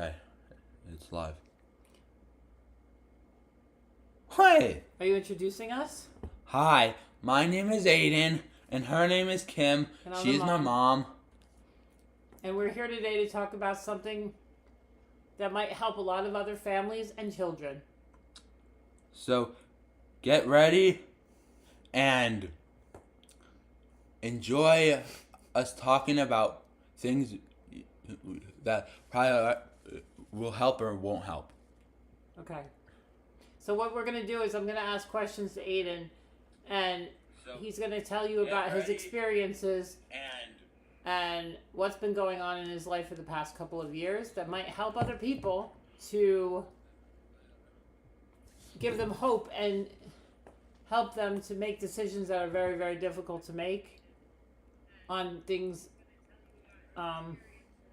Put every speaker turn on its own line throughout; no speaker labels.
Okay, it's live. Hi!
Are you introducing us?
Hi, my name is Ayden, and her name is Kim.
And I'm
She's
the
my mom.
And we're here today to talk about something that might help a lot of other families and children.
So, get ready and enjoy us talking about things that probably will help or won't help.
Okay. So what we're going to do is I'm going to ask questions to Ayden, and he's going to tell you about his experiences and what's been going on in his life for the past couple of years that might help other people to give them hope and help them to make decisions that are very, very difficult to make on things.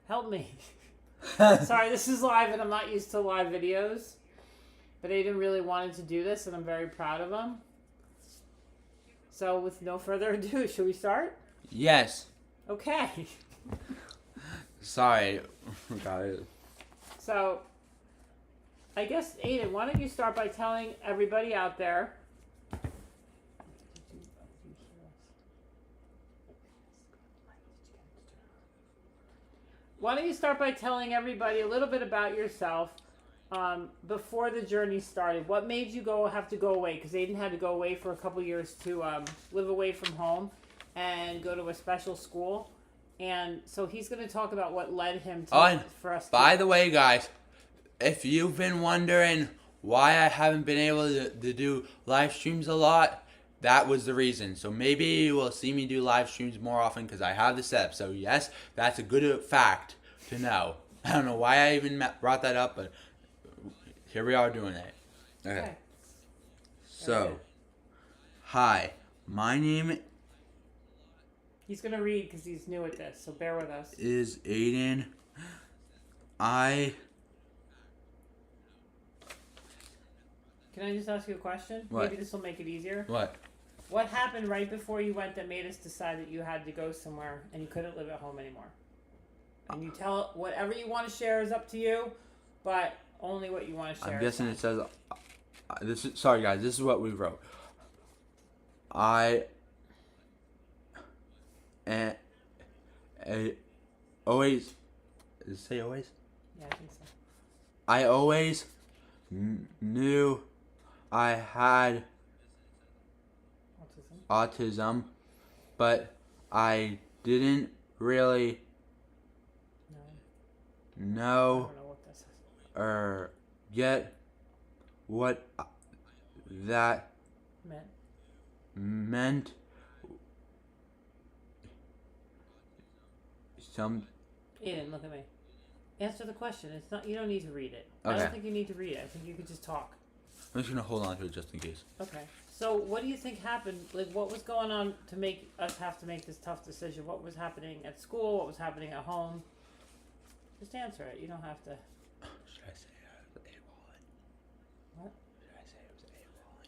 Help me. Sorry, this is live and I'm not used to live videos. But Ayden really wanted to do this and I'm very proud of him. So with no further ado, should we start?
Yes.
Okay.
Sorry. Got it.
So, I guess, Ayden, why don't you start by telling everybody out there. Why don't you start by telling everybody a little bit about yourself before the journey started? What made you have to go away? Because Ayden had to go away for a couple years to live away from home and go to a special school. And so he's going to talk about what led him to for us.
By the way, guys, if you've been wondering why I haven't been able to do live streams a lot, that was the reason. So maybe you will see me do live streams more often because I have the setup. So yes, that's a good fact to know. I don't know why I even brought that up, but here we are doing it. Okay. So, hi, my name
He's going to read because he's new at this, so bear with us.
is Ayden. Can
I just ask you a question?
What?
Maybe this will make it easier.
What?
What happened right before you went that made us decide that you had to go somewhere and you couldn't live at home anymore? And you tell whatever you want to share is up to you, but only what you want to share.
I'm guessing it says. Sorry, guys. This is what we wrote. Always. Does it say always?
Yeah, I think so.
I always knew I had autism, but I didn't really know
I don't know what this is.
or get what that meant.
Ayden, look at me. Answer the question. It's not. You don't need to read it.
Okay.
I don't think you need to read it. I think you could just talk.
I'm just gonna hold on to it just in case.
Okay. So, what do you think happened? Like, what was going on to make us have to make this tough decision? What was happening at school? What was happening at home? Just answer it. You don't have to.
Should I say I was AWOL?
What?
Should I say it was AWOL?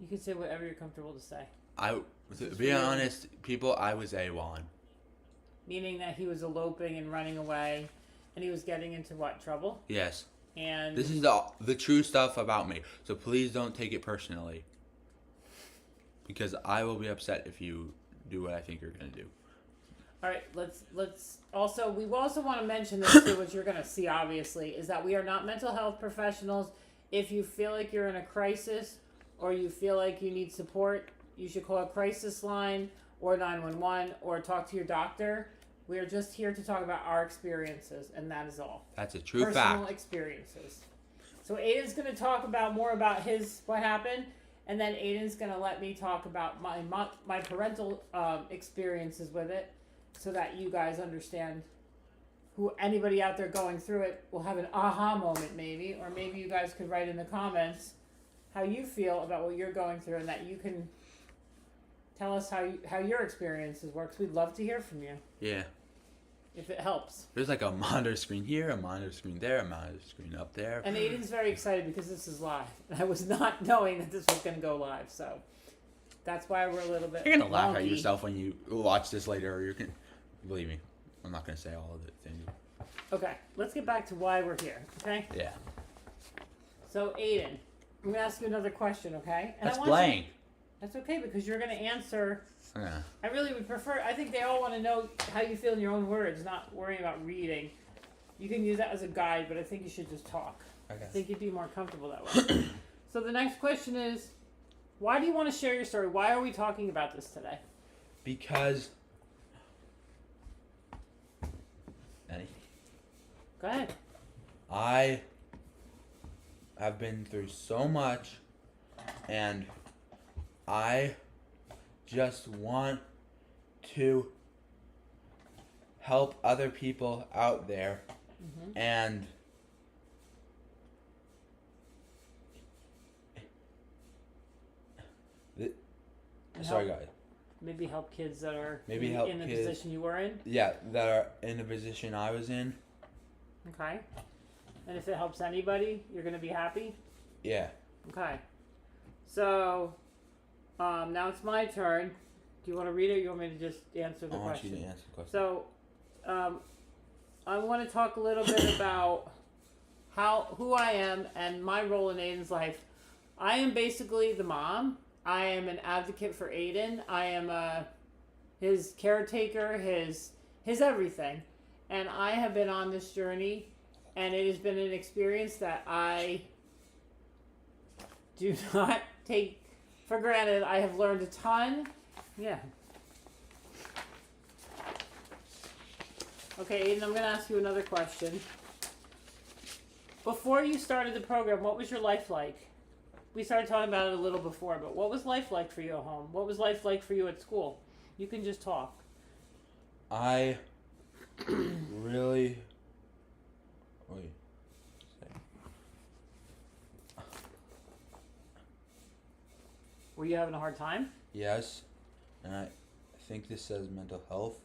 You can say whatever you're comfortable to say.
To be honest, people, I was AWOL.
Meaning that he was eloping and running away, and he was getting into what, trouble?
Yes.
And
This is the true stuff about me. So please don't take it personally. Because I will be upset if you do what I think you're gonna do.
All right, let's also we also want to mention this too, which you're gonna see obviously, is that we are not mental health professionals. If you feel like you're in a crisis or you feel like you need support, you should call a crisis line or 911 or talk to your doctor. We are just here to talk about our experiences, and that is all.
That's a true fact.
Personal experiences. So Ayden's going to talk more about what happened, and then Ayden's going to let me talk about my parental experiences with it, so that you guys understand. Anybody out there going through it will have an aha moment, maybe, or maybe you guys could write in the comments how you feel about what you're going through, and that you can tell us how your experiences works. We'd love to hear from you.
Yeah.
If it helps.
There's like a monitor screen here, a monitor screen there, a monitor screen up there.
And Ayden's very excited because this is live. And I was not knowing that this was going to go live, so that's why we're a little bit.
You're gonna laugh at
wonky.
yourself when you watch this later, or you can believe me. I'm not gonna say all of the things.
Okay, let's get back to why we're here, okay?
Yeah.
So, Ayden, I'm going to ask you another question, okay? And
That's
I want
blank.
That's okay, because you're going to answer.
Yeah.
I really would prefer, I think they all want to know how you feel in your own words, not worrying about reading. You can use that as a guide, but I think you should just talk.
Okay.
I think you'd be more comfortable that way. So the next question is, why do you want to share your story? Why are we talking about this today?
Because. Any?
Go ahead.
I have been through so much, and I just want to help other people out there, and sorry guys.
Maybe help kids that are
Maybe help
in the
kids.
position you were in.
Yeah, that are in the position I was in.
Okay. And if it helps anybody, you're going to be happy?
Yeah.
Okay. So, now it's my turn. Do you want to read it or you want me to just answer the
I want
question?
you to answer the question.
So, I want to talk a little bit about who I am and my role in Ayden's life. I am basically the mom. I am an advocate for Ayden. I am his caretaker, his everything. And I have been on this journey, and it has been an experience that I do not take for granted. I have learned a ton. Yeah. Okay, Ayden, I'm going to ask you another question. Before you started the program, what was your life like? We started talking about it a little before, but what was life like for you at home? What was life like for you at school? You can just talk.
I really. Wait.
Were you having a hard time?
Yes, and I think this says mental health.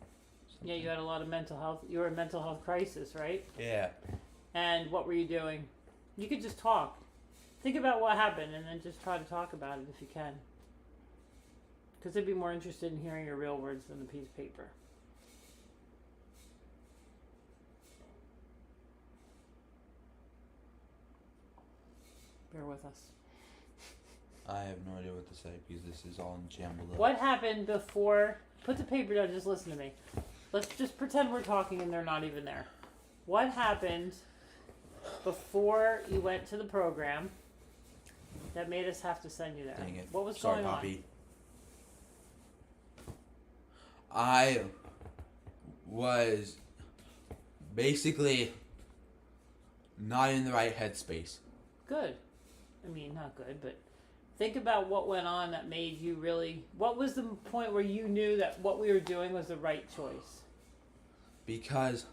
Yeah, you had a lot of mental health. You were in mental health crisis, right?
Yeah.
And what were you doing? You could just talk. Think about what happened and then just try to talk about it if you can. Because they'd be more interested in hearing your real words than the piece of paper. Bear with us.
I have no idea what to say because this is all jumbled up.
What happened before? Put the paper down, just listen to me. Let's just pretend we're talking and they're not even there. What happened before you went to the program that made us have to send you there?
Dang it.
What was
Sorry,
going on?
Poppy. I was basically not in the right headspace.
Good. I mean, not good, but think about what went on that made you really... What was the point where you knew that what we were doing was the right choice?
Because...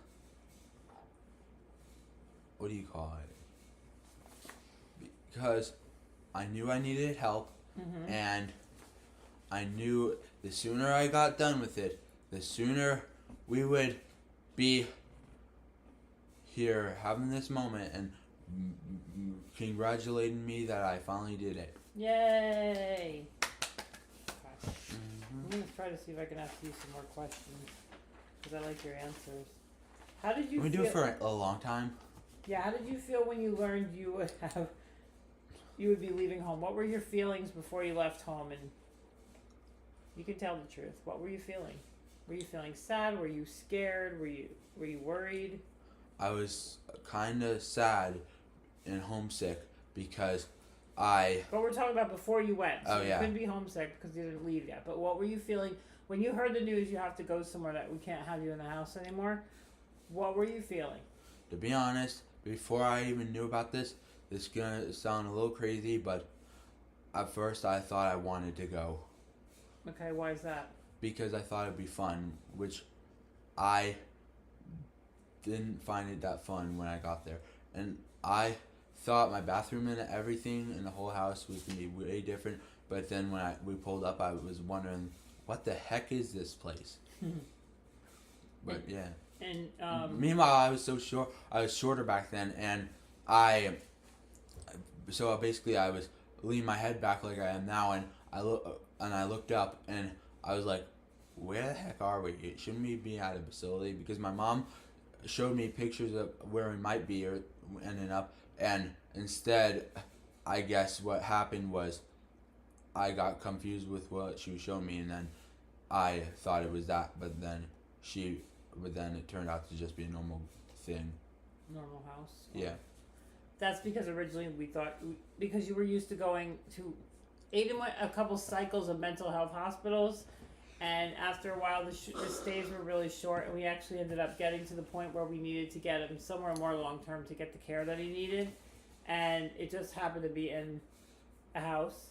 What do you call it? Because I knew I needed help, and I knew the sooner I got done with it, the sooner we would be here having this moment and congratulating me that I finally did it.
Yay! Okay. I'm going to try to see if I can ask you some more questions, because I like your answers. How did you
Can we
feel...
do it for a long time?
Yeah, how did you feel when you learned you would be leaving home? What were your feelings before you left home? And you can tell the truth. What were you feeling? Were you feeling sad? Were you scared? Were you worried?
I was kind of sad and homesick because I...
But we're talking about before you went. So
Oh, yeah.
You couldn't be homesick because you didn't leave yet. But what were you feeling when you heard the news you have to go somewhere that we can't have you in the house anymore? What were you feeling?
To be honest, before I even knew about this is gonna sound a little crazy, but at first I thought I wanted to go.
Okay, why is that?
Because I thought it'd be fun, which I didn't find it that fun when I got there. And I thought my bathroom and everything in the whole house was gonna be way different, but then when we pulled up, I was wondering, what the heck is this place? But yeah.
And
Meanwhile, I was so short. I was shorter back then, and so basically I was leaning my head back like I am now, and I looked up, and I was like, "Where the heck are we? Shouldn't we be at a facility?" Because my mom, showed me pictures of where we might be or ending up, and instead, I guess what happened was I got confused with what she was showing me, and then I thought it was that, but then it turned out to just be a normal thing.
Normal house.
Yeah.
That's because originally we thought, because you were used to going to, Ayden went a couple cycles of mental health hospitals, and after a while the stays were really short, and we actually ended up getting to the point where we needed to get him somewhere more long term to get the care that he needed, and it just happened to be in a house,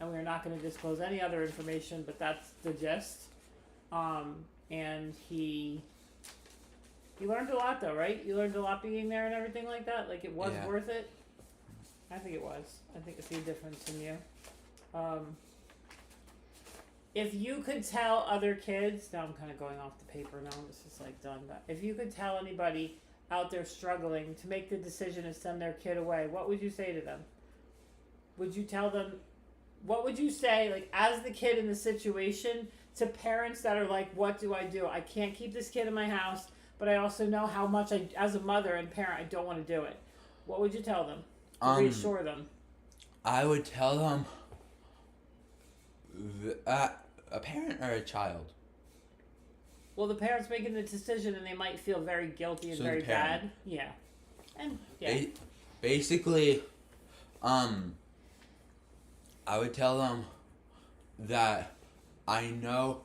and we are not going to disclose any other information, but that's the gist. And he learned a lot though, right? You learned a lot being there and everything like that. Like it was worth it. I think it was. I think I see a difference in you. If you could tell other kids, now I'm kind of going off the paper now. This is like done. But if you could tell anybody out there struggling to make the decision to send their kid away, what would you say to them? Would you tell them? What would you say, like as the kid in the situation, to parents that are like, "What do? I can't keep this kid in my house." But I also know how much as a mother and parent, I don't want to do it. What would you tell them to reassure them?
I would tell them a parent or a child.
Well, the parent's making the decision, and they might feel very guilty and
So
very bad. Yeah, and yeah.
Basically, I would tell them that I know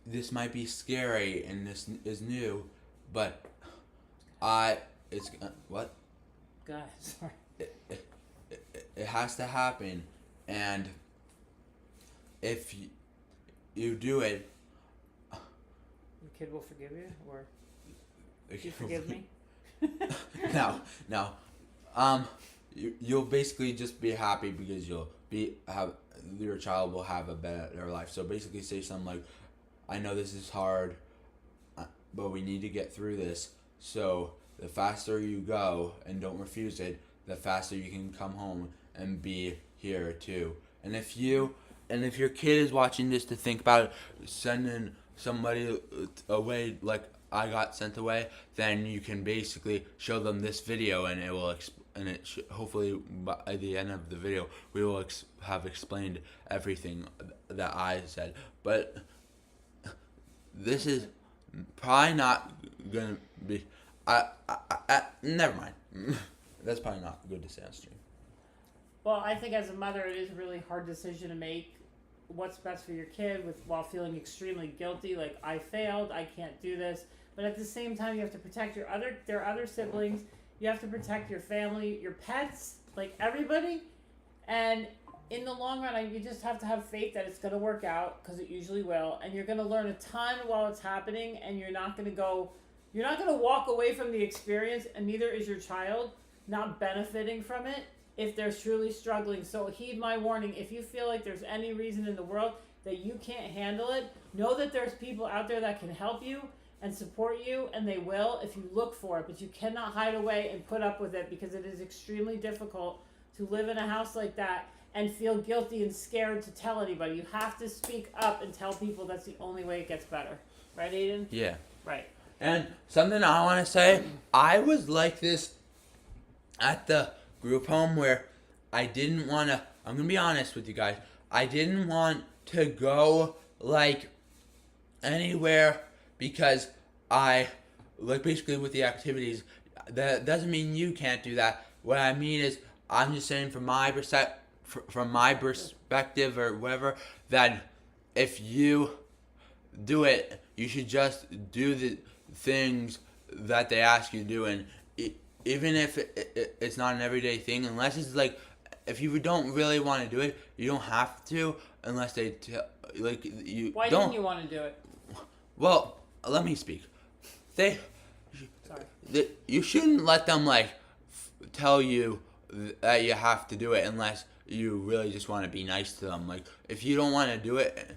this might be scary and this is new. But what?
God, sorry.
It has to happen, and if you do it,
the kid will forgive you, or you forgive me?
No. You'll basically just be happy because your child will have a better life. So basically, say something like, "I know this is hard, but we need to get through this. So the faster you go and don't refuse it, the faster you can come home and be here too." And if your kid is watching this, to think about sending somebody away like I got sent away, then you can basically show them this video, and it will hopefully by the end of the video we will have explained everything that I said. But this is probably not gonna be. Never mind. That's probably not good to say on stream.
Well, I think as a mother, it is a really hard decision to make. What's best for your kid, while feeling extremely guilty, like I failed, I can't do this. But at the same time, you have to protect their other siblings. You have to protect your family, your pets, like everybody. And in the long run, you just have to have faith that it's going to work out, because it usually will. And you're going to learn a ton while it's happening, and you're not going to walk away from the experience, and neither is your child, not benefiting from it if they're truly struggling. So heed my warning. If you feel like there's any reason in the world that you can't handle it, know that there's people out there that can help you and support you, and they will if you look for it. But you cannot hide away and put up with it, because it is extremely difficult to live in a house like that and feel guilty and scared to tell anybody. You have to speak up and tell people. That's the only way it gets better. Right, Ayden?
Yeah.
Right.
And something I want to say, I was like this at the group home where I didn't want to, I'm going to be honest with you guys, I didn't want to go like anywhere, because basically with the activities, that doesn't mean you can't do that. What I mean is, I'm just saying from my perspective or whatever, that if you do it, you should just do the things that they ask you to do. And even if it's not an everyday thing, unless it's like, if you don't really want to do it, you don't have to, unless they you.
Why didn't you want to do it?
Well, let me speak. You shouldn't let them tell you that you have to do it unless you really just want to be nice to them. Like, if you don't want to do it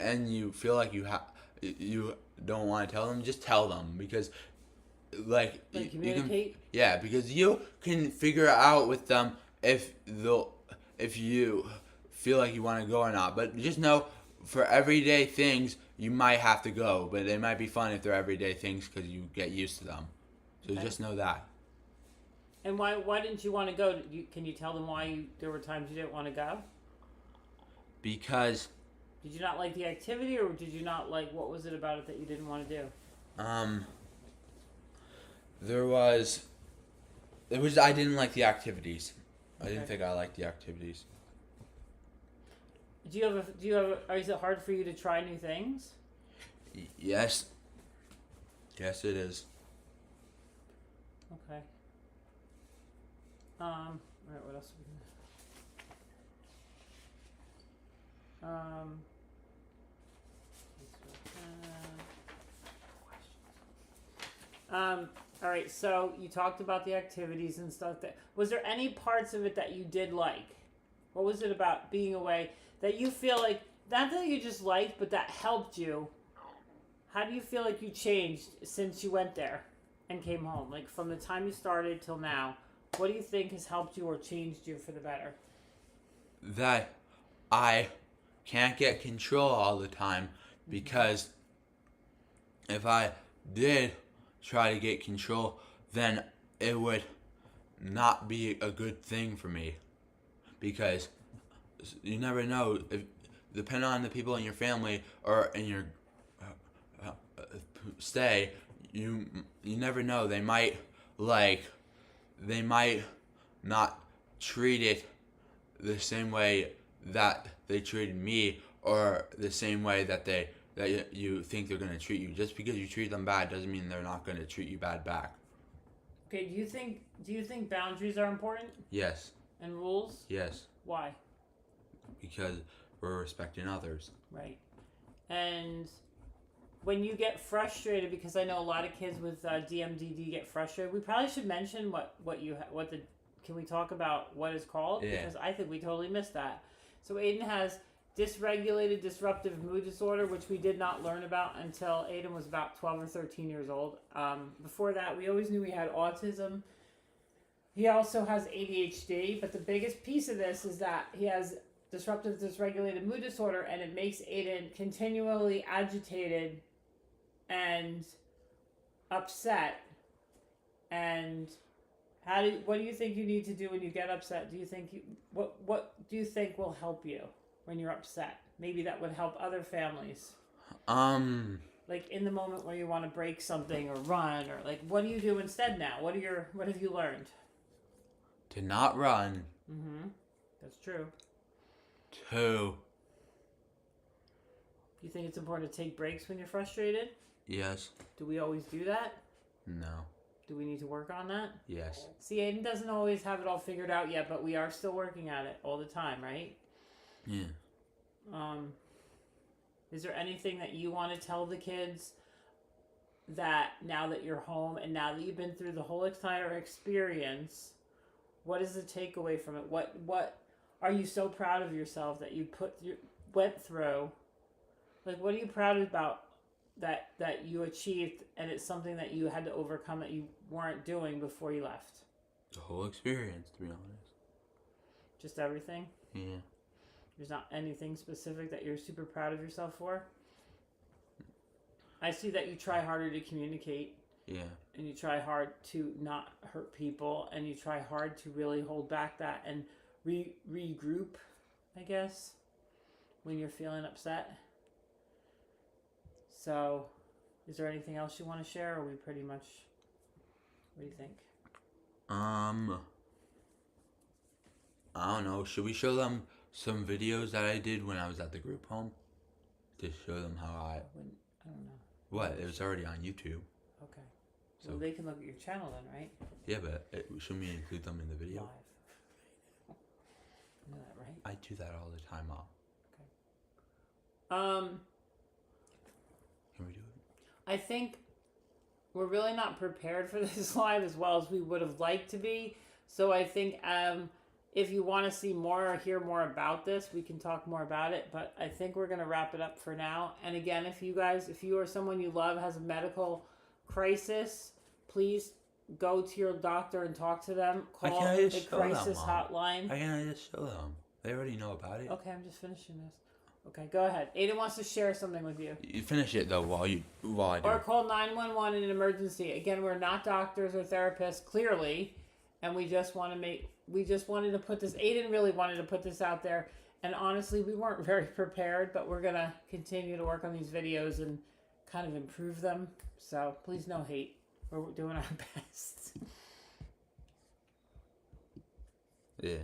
and you feel like you don't want to tell them, just tell them, because
communicate.
Because you can figure out with them if you feel like you want to go or not. But just know, for everyday things, you might have to go, but they might be fun if they're everyday things, because you get used to them. So just know that.
And why didn't you want to go? Can you tell them why there were times you didn't want to go?
Because
did you not like the activity, or did you not like, what was it about it that you didn't want to do?
I didn't like the activities. I didn't think I liked the activities.
Is it hard for you to try new things?
Yes. Yes, it is.
Okay. All right, what else? All right, so you talked about the activities and stuff. Was there any parts of it that you did like? What was it about being away that you feel like, not that you just liked, but that helped you? How do you feel like you changed since you went there and came home? Like from the time you started till now, what do you think has helped you or changed you for the better?
That I can't get control all the time, because if I did try to get control, then it would not be a good thing for me, because you never know, if depending on the people in your family or in your stay, you never know, they might not treat it the same way that they treated me, or the same way that you think they're going to treat you. Just because you treat them bad doesn't mean they're not going to treat you bad back.
Okay, do you think boundaries are important?
Yes.
And rules?
Yes.
Why?
Because we're respecting others.
Right. And when you get frustrated, because I know a lot of kids with DMDD get frustrated, we probably should mention can we talk about what it's called?
Yeah.
Because I think we totally missed that. So Ayden has dysregulated disruptive mood disorder, which we did not learn about until Ayden was about 12 or 13 years old. Before that, we always knew he had autism. He also has ADHD, but the biggest piece of this is that he has disruptive dysregulated mood disorder, and it makes Ayden continually agitated and upset. And what do you think you need to do when you get upset? Do you think what do you think will help you when you're upset? Maybe that would help other families. Like in the moment where you want to break something or run, or like, what do you do instead now? What have you learned?
To not run.
That's true.
2.
Do you think it's important to take breaks when you're frustrated?
Yes.
Do we always do that?
No.
Do we need to work on that?
Yes.
See, Ayden doesn't always have it all figured out yet, but we are still working at it all the time, right?
Yeah.
Is there anything that you want to tell the kids that now that you're home and now that you've been through the whole entire experience, what is the takeaway from it? What are you so proud of yourself that you went through? Like, what are you proud about that you achieved, and it's something that you had to overcome that you weren't doing before you left?
The whole experience, to be honest.
Just everything?
Yeah.
There's not anything specific that you're super proud of yourself for? I see that you try harder to communicate.
Yeah.
And you try hard to not hurt people, and you try hard to really hold back that and regroup, I guess, when you're feeling upset. So, is there anything else you want to share, or are we pretty much, what do you think?
I don't know. Should we show them some videos that I did when I was at the group home? To show them how I
don't know.
What? It was already on YouTube.
Okay. So they can look at your channel then, right?
Yeah, but shouldn't we include them in the video?
Live. You know that, right?
I do that all the time, Mom.
Okay.
Can we do it?
I think we're really not prepared for this live as well as we would have liked to be. So I think if you want to see more or hear more about this, we can talk more about it. But I think we're going to wrap it up for now. And again, if you or someone you love has a medical crisis, please go to your doctor and talk to them. Call the crisis hotline.
Why can't I just show them? They already know about it.
Okay, I'm just finishing this. Okay, go ahead. Ayden wants to share something with you.
You finish it though while I do.
Or call 911 in an emergency. Again, we're not doctors or therapists, clearly, and we just wanted to put this. Ayden really wanted to put this out there, and honestly, we weren't very prepared, but we're gonna continue to work on these videos and kind of improve them. So please, no hate. We're doing our best.
Yeah.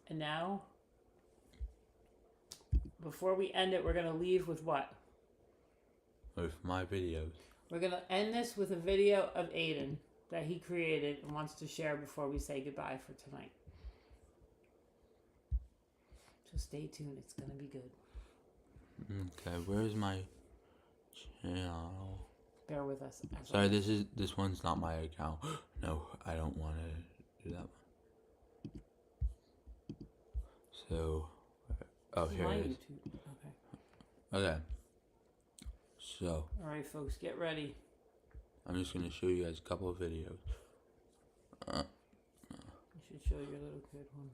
And now, before we end it, we're going to leave with what?
With my videos.
We're going to end this with a video of Ayden that he created and wants to share before we say goodbye for tonight. So stay tuned. It's going to be good.
Okay, where's my channel?
Bear with us.
Sorry, this one's not my account. No, I don't want to do that one. So, oh, here it is.
Okay.
Okay. So.
All right, folks, get ready.
I'm just gonna show you guys a couple of videos.
You should show your little kid one.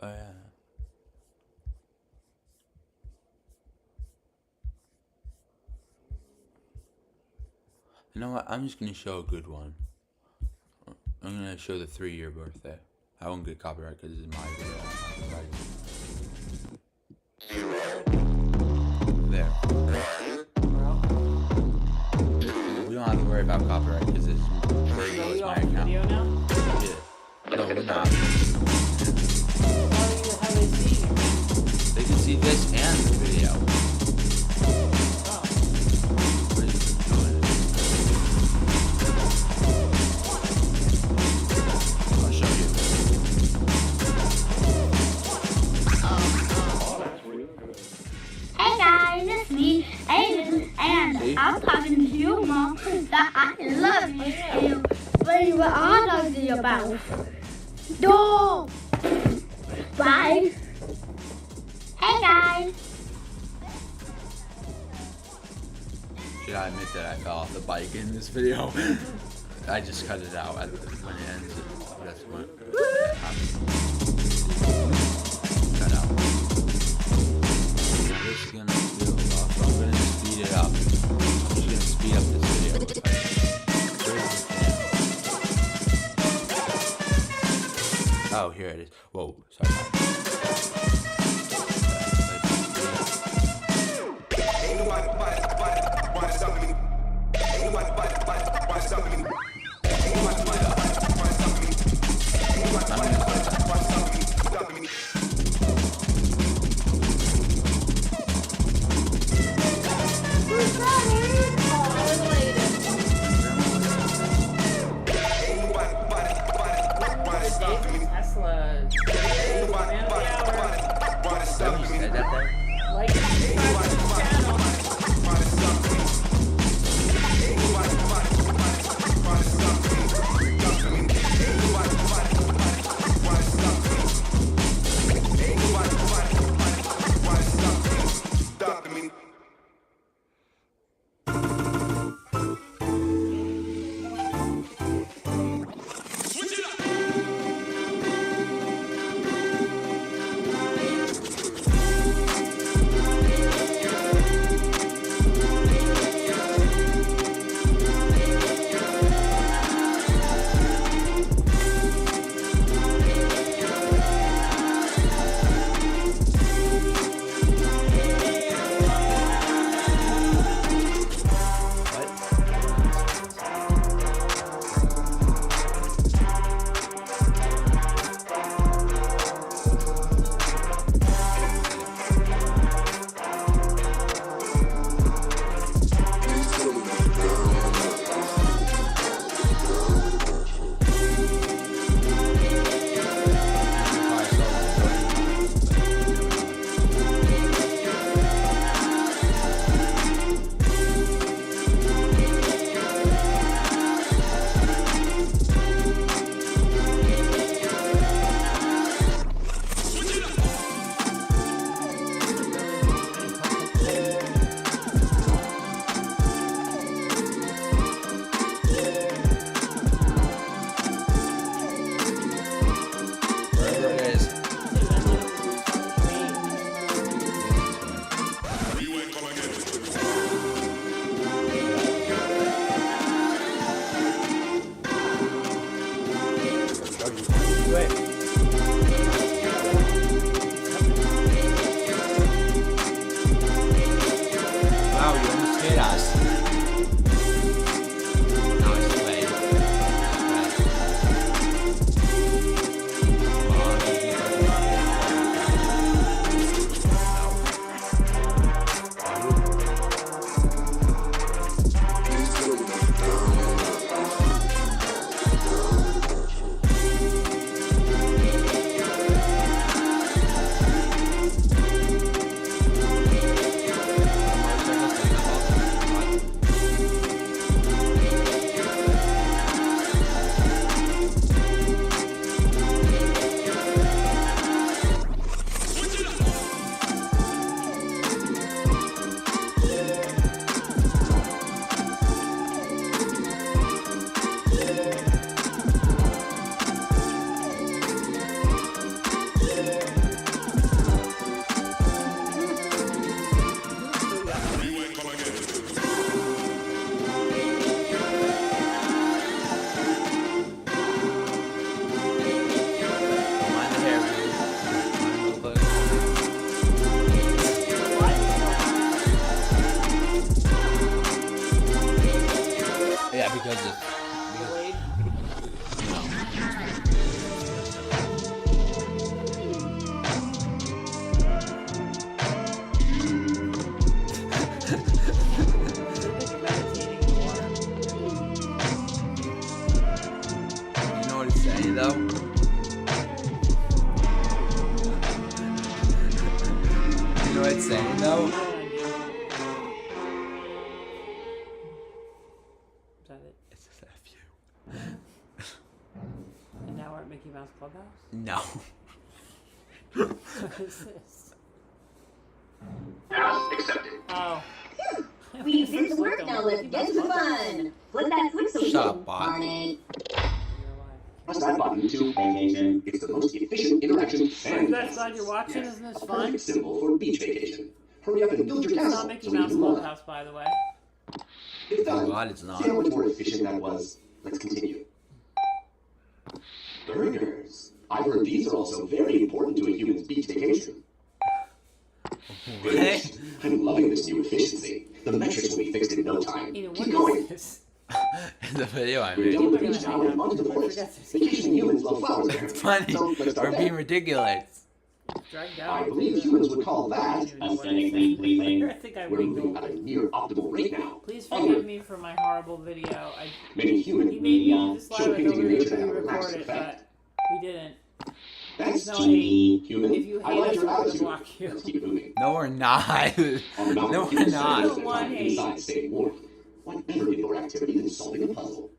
Oh yeah. You know what? I'm just gonna show a good one. I'm gonna show the 3-year birthday. I won't get copyright because this is my video. There. We don't have to worry about copyright because this is my account.
Video now?
Yeah. No, we're not.
How they see you?
They can see this and the video.
Oh.
What is it doing? I'll show you.
Hey guys, it's me, Ayden, and I'm talking to you, Mom, that I love you. And what you were all talking about? Dog! Bye! Hey guys!
Should I admit that I fell off the bike in this video? I just cut it out when it ends. That's what happens. Cut out. Now this is gonna feel a lot, so I'm gonna speed it up. I'm just gonna speed up this video. Oh, here it is. Whoa, sorry.
Tesla.
us. Now it's too late. Yeah, because it's
Delayed. Meditating in the water.
You know what it's saying though? You know what it's saying though?
Is that it?
It's just a few.
And now we're at Mickey Mouse Clubhouse?
No.
What is this?
Task accepted.
Oh.
We did the work, now let's get to the fun. Flip that switch so we
Shut
can
up, bot.
party.
Press that button to vacation. It's the most efficient interaction
Are you
and
guys glad you're watching? Isn't this
a
fun?
perfect symbol for beach vacation. Hurry up and build your
It's
castle
not Mickey
so we
Mouse
can move on.
Clubhouse, by the way.
It's
Oh
done.
God, it's not.
See how much more efficient that was? Let's continue. Burgers. I've heard these are also very important to a human's beach vacation. Finished. I'm loving this new efficiency. The metrics will be fixed in no time.
Aiden,
Keep
what
going.
is this?
The video I
We're
made.
done with the beach now and onto the forest. Vacationing humans love flowers there.
It's funny.
So let's
We're
start
being
there.
ridiculous.
Dragged
I
out.
believe humans would call that
I think I
we're moving at
wiggled.
a near optimal rate now.
Please forgive me for my horrible video.
Many human
You made me do this
show
live. I
painting
thought
in
we
nature to have a
recorded
relaxing
it,
effect.
but we didn't.
That's
No,
genie, human.
if you
I
hate
like
us,
your
we're gonna
attitude.
block you.
Let's keep it moving.
No, we're not.
On the mountain,
No, we're
humans
not.
spend their
One
time
hate.
inside staying warm. What better indoor activity than solving a puzzle?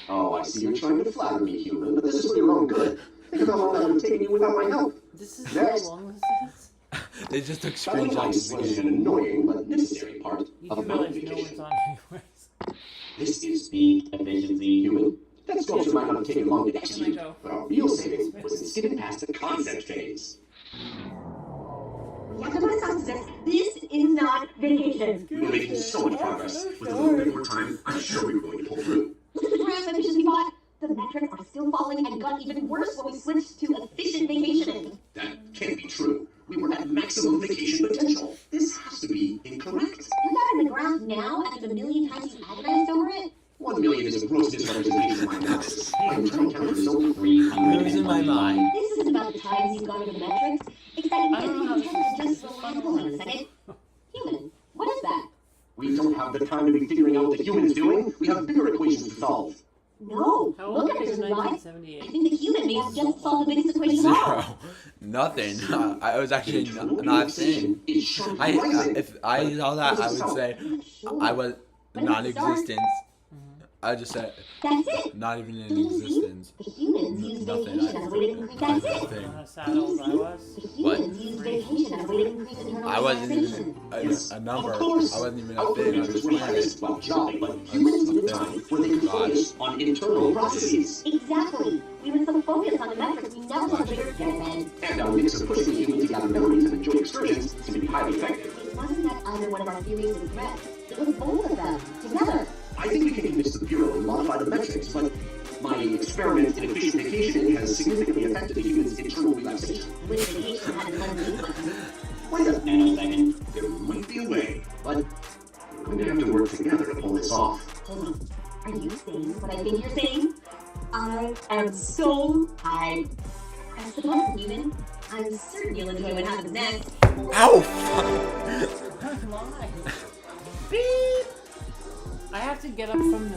Oh, I see you're trying to flatter me, human, but this is for your own good. Think about all that would have taken you without my help.
This is
Next.
how long this is?
They just took
Traveling
screenshots
ice
of
was
the
an annoying but necessary part
You
of
do
a mountain
realize no one's
vacation.
on anyways.
This is speed efficiency, human. That sculpture might not have taken long to execute,
go?
but our real saving was in skipping past the concept phase.
We have to put a stop to this. This is not vacation.
We're making so much progress. With a little bit more time, I'm sure we're going to pull through.
Look at the graphs and efficiency bot. The metrics are still falling and got even worse when we switched to efficient vacationing.
That can't be true. We were at maximum vacation potential. This has to be incorrect.
You're not in the graph now after the million times you agonized over it?
1 million is a gross misrepresentation of my analysis. I'm trying to counter so
I'm losing my mind.
This isn't about the times you got into the metrics. It's that
I don't know how this
intent
is
is just reliable in a second. Human, what is that?
We don't have the time to be figuring out what the human is doing. We have bigger equations to solve.
No,
How
look
old
at
are you
this
in
rise. I
1978?
think the human may have just solved the biggest equation of all.
Zero. Nothing. I was actually
Internal
not saying.
relaxation is sharply
I
rising.
if I saw that, I would say
I'm not sure.
I was
But it's
non-existence. I just said
That's it.
not even in
Do you see?
existence.
The humans use
Nothing.
vacation as a way to increase. That's it.
Nothing.
How sad old I was?
The humans use vacation as a way to increase internal
I wasn't
relaxation.
even a number.
Of course.
I wasn't even a
Our
thing on
managers
this
were
planet.
highest about jobbing, but humans need time where they can focus on internal processes.
Exactly. We were so focused on the metrics, we never saw the bigger picture.
And our mix of pushing the human to gather memories and enjoy excursions seemed to be highly effective.
It wasn't that either one of our theories was correct. It was both of them together.
I think we can convince the Bureau to modify the metrics, but my experiment in efficient vacation has significantly affected the human's internal relaxation.
Which vacation had an unusual.
Wait a nanosecond. There might be a way, but
I'm certain you'll enjoy what happens next.
Ow! Fuck.
Come on. Beep. I have to get up from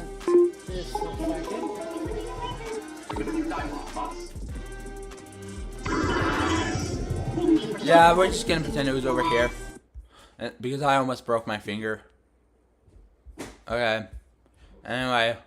this for a second.
Yeah, we're just gonna pretend it was over here. Because I almost broke my finger. Okay. Anyway.